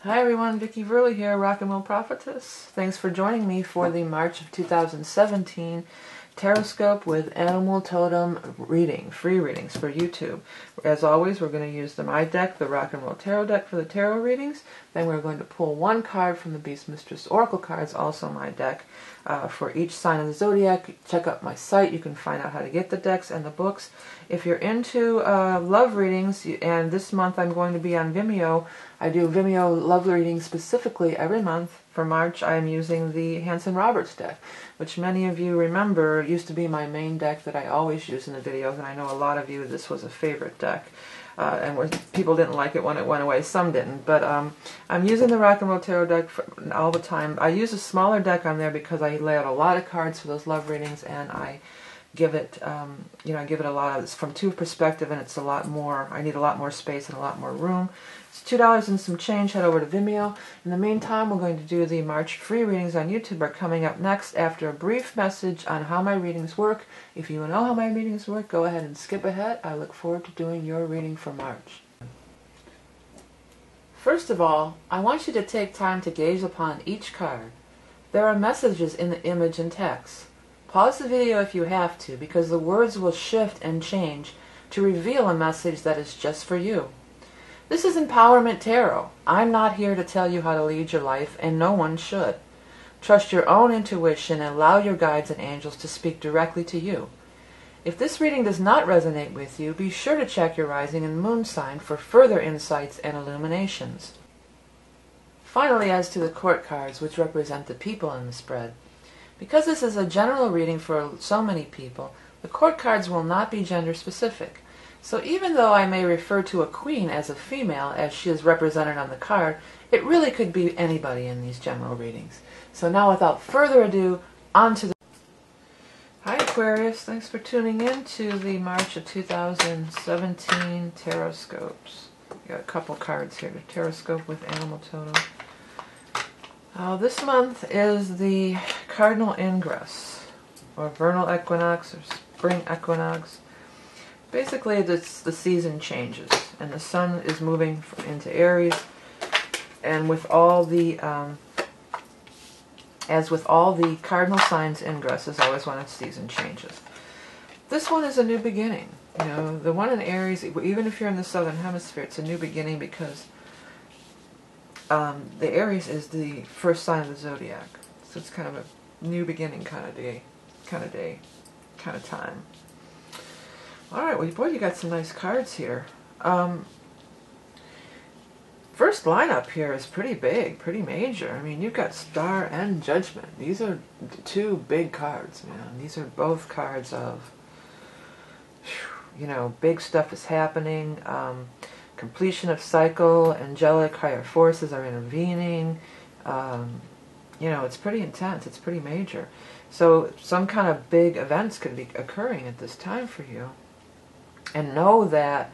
Hi everyone, Vicki Verley here, Rock and Roll Prophetess. Thanks for joining me for the March of 2017 Taroscope with Animal Totem reading, free readings for YouTube. As always, we're going to use my deck, the Rock and Roll Tarot deck, for the tarot readings. Then we're going to pull one card from the Beast Mistress Oracle cards, also my deck, for each sign of the zodiac. Check out my site. You can find out how to get the decks and the books. If you're into love readings, and this month I'm going to be on Vimeo, I do Vimeo love readings specifically every month. For March, I'm using the Hanson Roberts deck, which many of you remember used to be my main deck that I always use in the videos, and I know a lot of you, this was a favorite deck. And people didn't like it when it went away, some didn't. But I'm using the Rock and Roll Tarot deck all the time. I use a smaller deck on there because I lay out a lot of cards for those love readings, and I give it, I give it a lot of, it's from two perspective, and it's a lot more, I need a lot more space and a lot more room. It's $2 and some change. Head over to Vimeo. In the meantime, we're going to do the March free readings on YouTube are coming up next after a brief message on how my readings work. If you know how my readings work, go ahead and skip ahead. I look forward to doing your reading for March. First of all, I want you to take time to gaze upon each card. There are messages in the image and text. Pause the video if you have to, because the words will shift and change to reveal a message that is just for you. This is Empowerment Tarot. I'm not here to tell you how to lead your life, and no one should. Trust your own intuition and allow your guides and angels to speak directly to you. If this reading does not resonate with you, be sure to check your rising and moon sign for further insights and illuminations. Finally, as to the court cards, which represent the people in the spread. Because this is a general reading for so many people, the court cards will not be gender specific. So even though I may refer to a queen as a female, as she is represented on the card, it really could be anybody in these general readings. So now without further ado, on to the... Hi Aquarius, thanks for tuning in to the March of 2017 Taroscopes. Got a couple cards here to Taroscope with Animal Totem. This month is the Cardinal Ingress, or Vernal Equinox, or Spring Equinox. Basically, it's the season changes, and the sun is moving into Aries, and with all the, as with all the cardinal signs, ingress is always when its season changes. This one is a new beginning. You know, the one in Aries, even if you're in the southern hemisphere, it's a new beginning because the Aries is the first sign of the zodiac, so it's kind of a new beginning kind of day, kind of time. Alright, well, boy, you got some nice cards here. First lineup here is pretty big, pretty major. I mean, you've got Star and Judgment. These are two big cards, man. These are both cards of, you know, big stuff is happening. Completion of cycle, angelic higher forces are intervening. You know, it's pretty intense. It's pretty major. So some kind of big events could be occurring at this time for you. And know that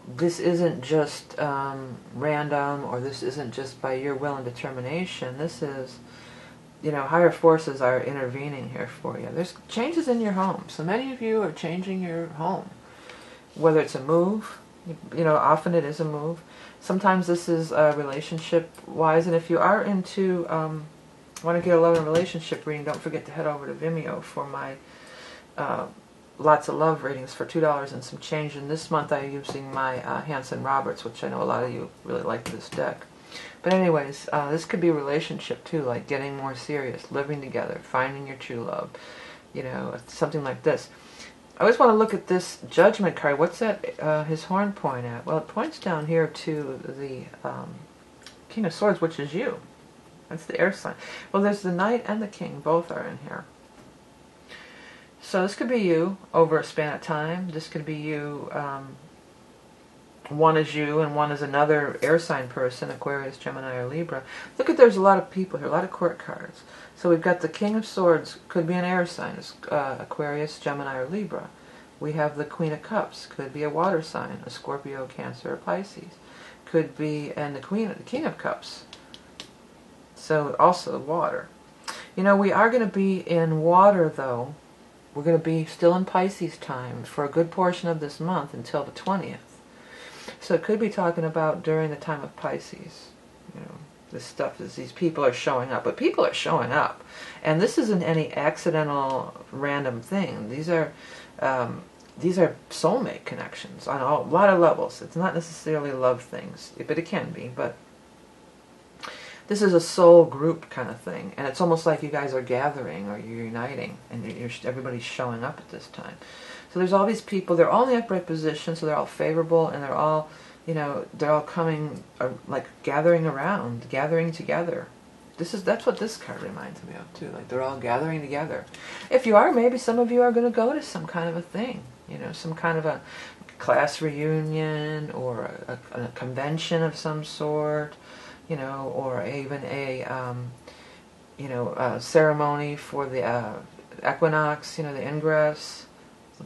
this isn't just random, or this isn't just by your will and determination. This is, you know, higher forces are intervening here for you. There's changes in your home. So many of you are changing your home. Whether it's a move, you know, often it is a move. Sometimes this is relationship-wise. And if you are into, want to get a love and relationship reading, don't forget to head over to Vimeo for my lots of love readings for $2 and some change. And this month I'm using my Hanson Roberts, which I know a lot of you really like this deck. But anyways, this could be a relationship too, like getting more serious, living together, finding your true love, you know, something like this. I always want to look at this Judgment card. What's that, his horn point at? Well, it points down here to the King of Swords, which is you. That's the air sign. Well, there's the Knight and the King, both are in here. So this could be you over a span of time. This could be you, one is you and one is another air sign person, Aquarius, Gemini, or Libra. Look at, there's a lot of people here, a lot of court cards. So we've got the King of Swords, could be an air sign, Aquarius, Gemini, or Libra. We have the Queen of Cups, could be a water sign, a Scorpio, Cancer, or Pisces. Could be, and the King of Cups, so also water. You know, we are going to be in water though. We're going to be still in Pisces time for a good portion of this month until the 20th. So it could be talking about during the time of Pisces, you know. This stuff is, these people are showing up, but people are showing up, and this isn't any accidental, random thing. These are soulmate connections on a lot of levels. It's not necessarily love things, but it can be. But this is a soul group kind of thing, and it's almost like you guys are gathering or you're uniting, and everybody's showing up at this time. So there's all these people. They're all in the upright position, so they're all favorable, and they're all, they're all coming, like gathering around, gathering together. That's what this card reminds me of too. Like they're all gathering together. If you are, maybe some of you are going to go to some kind of a thing, some kind of a class reunion or a convention of some sort, or even a ceremony for the equinox, the ingress.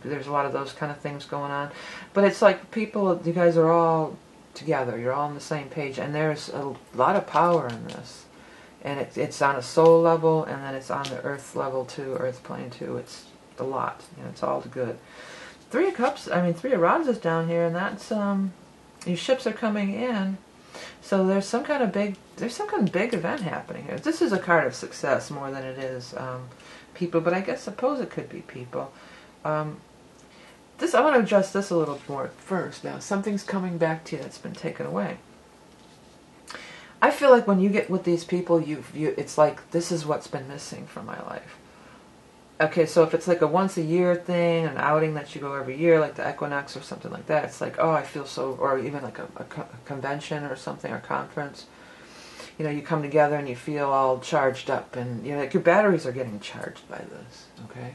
There's a lot of those kind of things going on. But it's like people, you guys are all together. You're all on the same page. And there's a lot of power in this. And it's on a soul level, and then it's on the earth level too, earth plane too. It's a lot. It's all good. Three of Rods is down here, and that's, your ships are coming in. So there's some kind of big event happening here. This is a card of success more than it is people, but I suppose it could be people. I want to address this a little more first. Now, something's coming back to you that's been taken away. I feel like when you get with these people, it's like, this is what's been missing from my life. Okay, so if it's like a once a year thing, an outing that you go every year, like the equinox or something like that, it's like, oh, I feel so, or even like a convention or something, or conference. You come together and you feel all charged up, and like your batteries are getting charged by this, okay?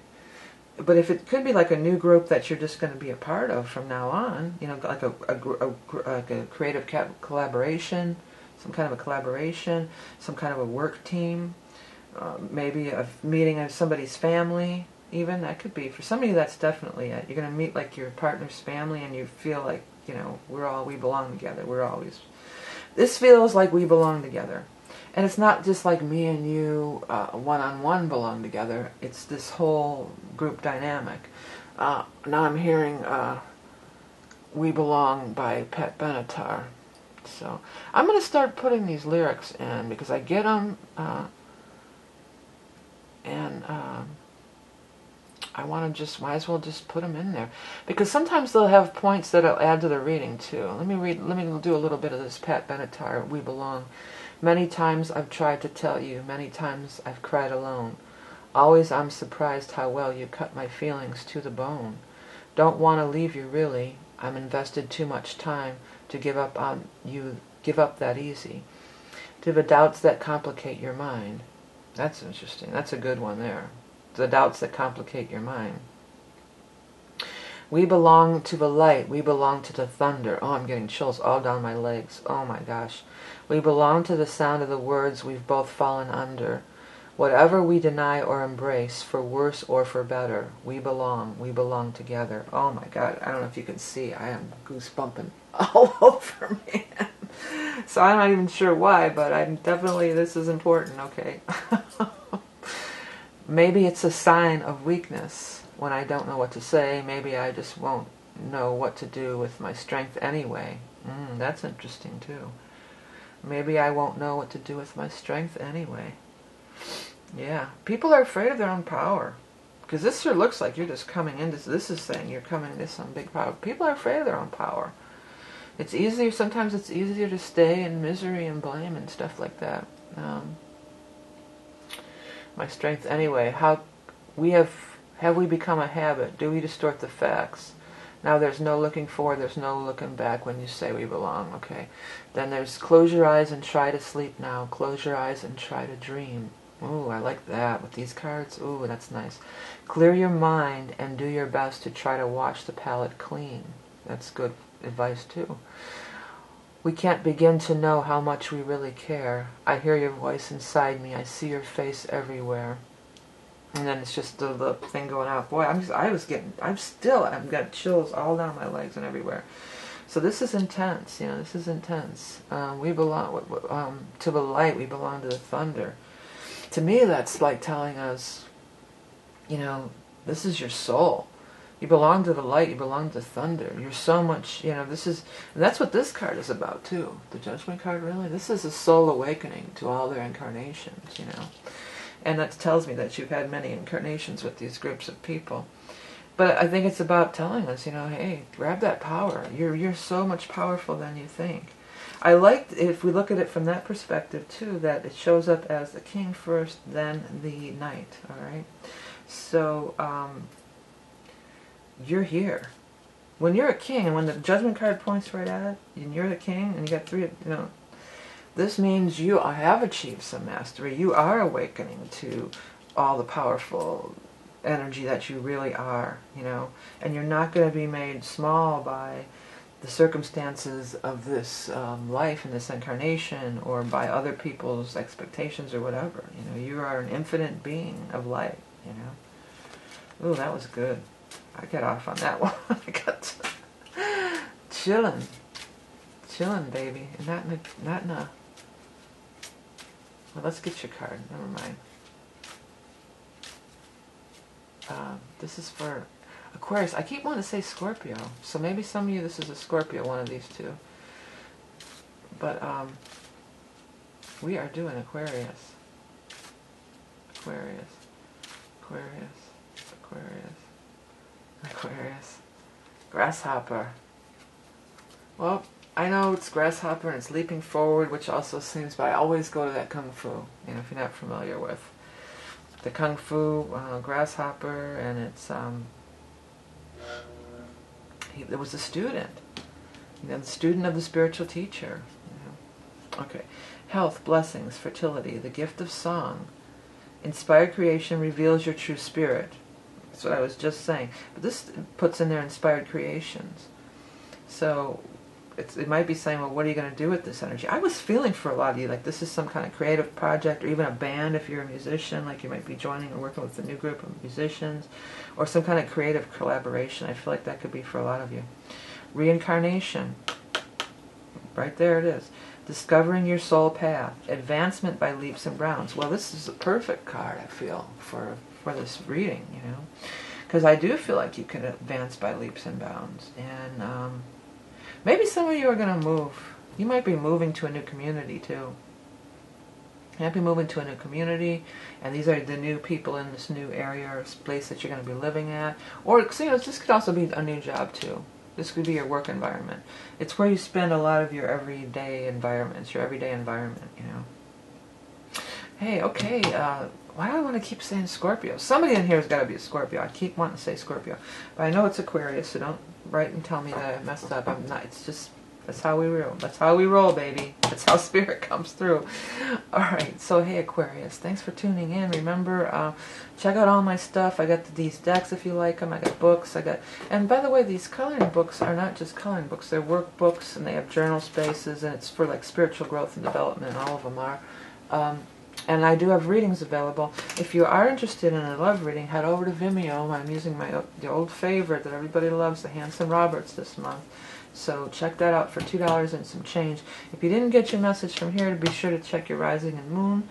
But if it could be like a new group that you're just going to be a part of from now on, like a creative collaboration, some kind of a collaboration, some kind of a work team, maybe a meeting of somebody's family, even. That could be, for somebody, that's definitely it. You're going to meet like your partner's family, and you feel like, we belong together. This feels like we belong together. And it's not just like me and you one-on-one belong together. It's this whole group dynamic. Now I'm hearing We Belong by Pat Benatar. So I'm going to start putting these lyrics in because I get them, and I want to might as well just put them in there, because sometimes they'll have points that'll add to the reading too. Let me do a little bit of this Pat Benatar, We Belong. Many times I've tried to tell you, many times I've cried alone. Always I'm surprised how well you cut my feelings to the bone. Don't want to leave you really, I'm invested too much time to give up on you, give up that easy. To the doubts that complicate your mind. That's interesting. That's a good one there. The doubts that complicate your mind. We belong to the light. We belong to the thunder. Oh, I'm getting chills all down my legs. Oh my gosh. We belong to the sound of the words we've both fallen under. Whatever we deny or embrace, for worse or for better, we belong together. Oh my God, I don't know if you can see, I am goosebumping all over, man. So I'm not even sure why, but I'm definitely, this is important, okay. Maybe it's a sign of weakness when I don't know what to say. Maybe I just won't know what to do with my strength anyway. That's interesting too. Maybe I won't know what to do with my strength anyway. Yeah, people are afraid of their own power. Because this sure looks like you're just coming into, this is saying you're coming into some big power. People are afraid of their own power. It's easier, sometimes it's easier to stay in misery and blame and stuff like that. My strength anyway. Have we become a habit? Do we distort the facts? Now there's no looking forward, there's no looking back when you say we belong, okay? Then there's close your eyes and try to sleep now. Close your eyes and try to dream. Ooh, I like that with these cards. Ooh, that's nice. Clear your mind and do your best to try to wash the palate clean. That's good advice too. We can't begin to know how much we really care. I hear your voice inside me. I see your face everywhere. And then it's just the thing going out. Boy, I've got chills all down my legs and everywhere. So this is intense, this is intense. We belong to the light, we belong to the thunder. To me, that's like telling us, this is your soul. You belong to the light. You belong to thunder. You're so much, and that's what this card is about too. The Judgment card, really. This is a soul awakening to all their incarnations. And that tells me that you've had many incarnations with these groups of people. But I think it's about telling us, hey, grab that power. You're so much powerful than you think. I like, if we look at it from that perspective too, that it shows up as the king first, then the knight, all right? So, you're here. When you're a king, and when the Judgment card points right at it, and you're the king, and you got three, this means you have achieved some mastery. You are awakening to all the powerful energy that you really are, and you're not going to be made small by the circumstances of this life and this incarnation, or by other people's expectations or whatever. You are an infinite being of light. Ooh, that was good. I got off on that one. I got chilling, baby, and not in a. Well, let's get your card. Never mind. This is for Aquarius. I keep wanting to say Scorpio, so maybe some of you, this is a Scorpio, one of these two. But we are doing Aquarius. Aquarius. Grasshopper. Well, I know it's grasshopper and it's leaping forward, which also seems, but I always go to that Kung Fu, if you're not familiar with the Kung Fu grasshopper, and it's there was a student, the student of the spiritual teacher. Okay, health, blessings, fertility, the gift of song, inspired creation reveals your true spirit. That's what I was just saying. But this puts in there inspired creations. So it might be saying, well, what are you going to do with this energy? I was feeling for a lot of you like this is some kind of creative project, or even a band if you're a musician, like you might be joining or working with a new group of musicians, or some kind of creative collaboration. I feel like that could be for a lot of you. Reincarnation. Right there it is. Discovering your soul path. Advancement by leaps and bounds. Well, this is a perfect card, I feel, for this reading, because I do feel like you can advance by leaps and bounds. And maybe some of you are going to move. You might be moving to a new community too. You might be moving to a new community, and these are the new people in this new area or place that you're going to be living at. Or this could also be a new job too. This could be your work environment. It's where you spend a lot of your everyday environments, your everyday environment, Hey, okay, why do I want to keep saying Scorpio? Somebody in here has got to be a Scorpio. I keep wanting to say Scorpio. But I know it's Aquarius, so don't write and tell me that I messed up. I'm not. It's just, that's how we roll. That's how we roll, baby. That's how spirit comes through. Alright, so hey Aquarius, thanks for tuning in. Remember, check out all my stuff. I got these decks if you like them. I got books. And by the way, these coloring books are not just coloring books. They're workbooks, and they have journal spaces, and it's for like spiritual growth and development, and all of them are. And I do have readings available. If you are interested in a love reading, head over to Vimeo. I'm using the old favorite that everybody loves, the Hanson Roberts, this month. So check that out for $2 and some change. If you didn't get your message from here, be sure to check your rising and moon.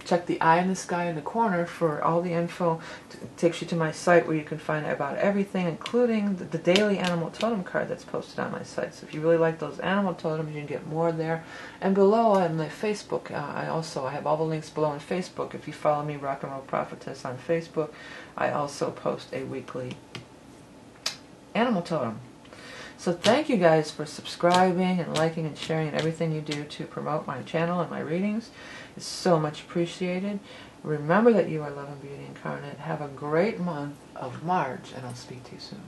Check the eye in the sky in the corner for all the info. It takes you to my site where you can find out about everything, including the daily animal totem card that's posted on my site. So if you really like those animal totems, you can get more there. And below on the Facebook, I have all the links below on Facebook. If you follow me, Rock and Roll Prophetess, on Facebook, I also post a weekly animal totem. So thank you guys for subscribing and liking and sharing and everything you do to promote my channel and my readings. It's so much appreciated. Remember that you are love and beauty incarnate. Have a great month of March, and I'll speak to you soon.